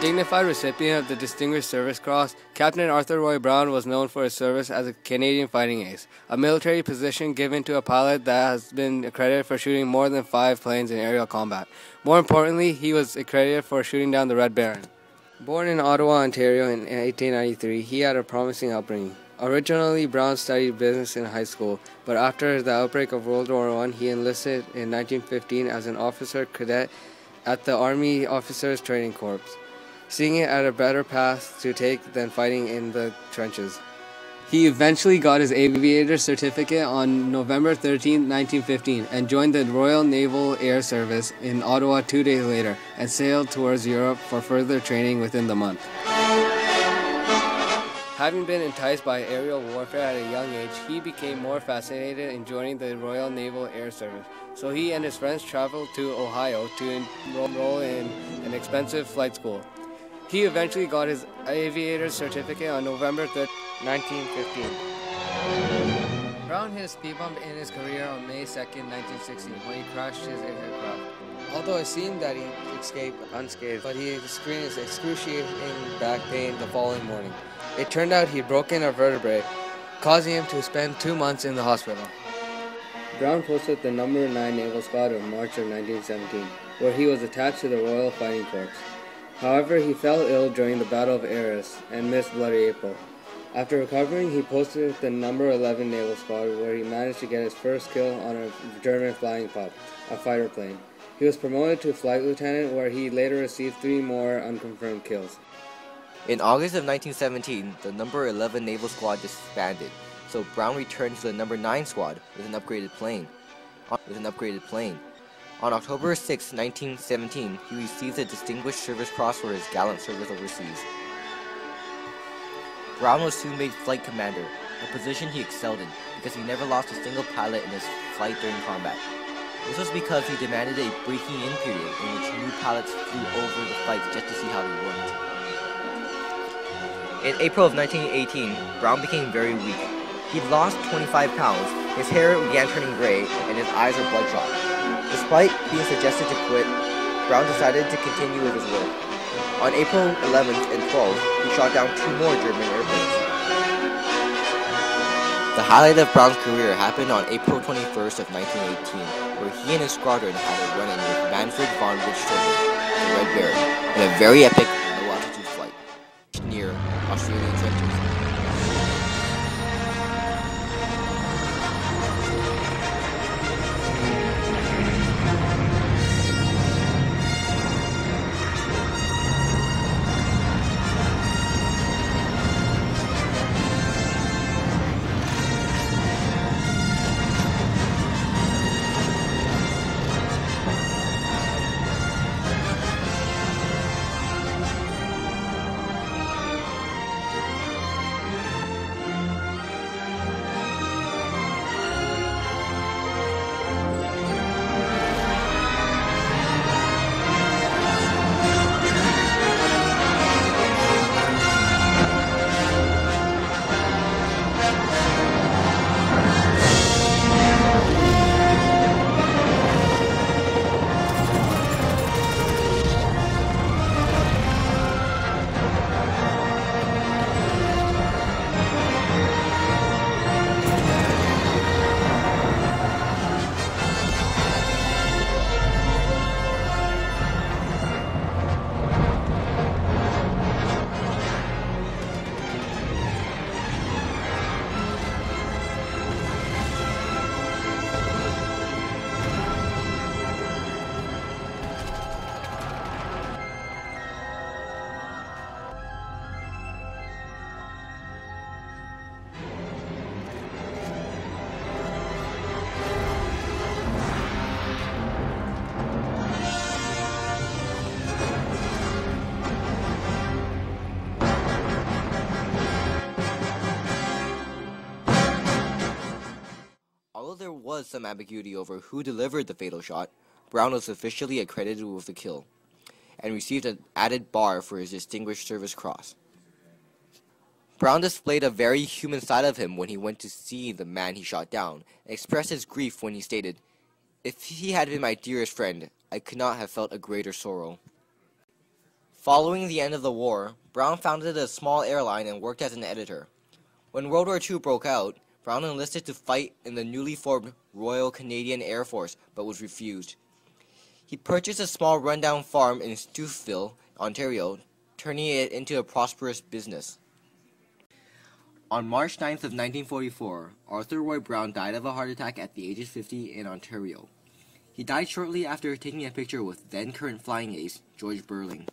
dignified recipient of the Distinguished Service Cross, Captain Arthur Roy Brown was known for his service as a Canadian fighting ace, a military position given to a pilot that has been accredited for shooting more than 5 planes in aerial combat. More importantly, he was accredited for shooting down the Red Baron. Born in Ottawa, Ontario in 1893, he had a promising upbringing. Originally, Brown studied business in high school, but after the outbreak of World War I, he enlisted in 1915 as an officer cadet at the Army Officers Training Corps, seeing it as a better path to take than fighting in the trenches. He eventually got his aviator certificate on November 13, 1915, and joined the Royal Naval Air Service in Ottawa 2 days later, and sailed towards Europe for further training within the month. Having been enticed by aerial warfare at a young age, he became more fascinated in joining the Royal Naval Air Service. So he and his friends traveled to Ohio to enroll in an expensive flight school. He eventually got his aviator's certificate on November 3, 1915. Brown hit a speed bump in his career on May 2, 1916, when he crashed his aircraft. Although it seemed that he escaped unscathed, but he experienced excruciating back pain the following morning. It turned out he'd broken a vertebrae, causing him to spend 2 months in the hospital. Brown posted the No. 9 Naval Squad in March of 1917, where he was attached to the Royal Fighting Corps. However, he fell ill during the Battle of Arras and missed Bloody April. After recovering, he posted the No. 11 Naval Squad, where he managed to get his first kill on a German Flying Pup, a fighter plane. He was promoted to flight lieutenant, where he later received 3 more unconfirmed kills. In August of 1917, the No. 11 Naval Squad disbanded, so Brown returned to the No. 9 Squad with an upgraded plane. On October 6, 1917, he received the Distinguished Service Cross for his gallant service overseas. Brown was soon made flight commander, a position he excelled in because he never lost a single pilot in his flight during combat. This was because he demanded a breaking-in period in which new pilots flew over the flights just to see how they worked. In April of 1918, Brown became very weak. He'd lost 25 pounds, his hair began turning gray, and his eyes were bloodshot. Despite being suggested to quit, Brown decided to continue with his work. On April 11th and 12th, he shot down 2 more German airplanes. The highlight of Brown's career happened on April 21st of 1918, where he and his squadron had a run-in with Manfred von Richthofen, the Red Baron, in a very epic low-altitude flight near Australian trenches. Although there was some ambiguity over who delivered the fatal shot, Brown was officially accredited with the kill, and received an added bar for his Distinguished Service Cross. Brown displayed a very human side of him when he went to see the man he shot down, and expressed his grief when he stated, "If he had been my dearest friend, I could not have felt a greater sorrow." Following the end of the war, Brown founded a small airline and worked as an editor. When World War II broke out, Brown enlisted to fight in the newly formed Royal Canadian Air Force, but was refused. He purchased a small rundown farm in Stouffville, Ontario, turning it into a prosperous business. On March 9th of 1944, Arthur Roy Brown died of a heart attack at the age of 50 in Ontario. He died shortly after taking a picture with then-current flying ace George Burling.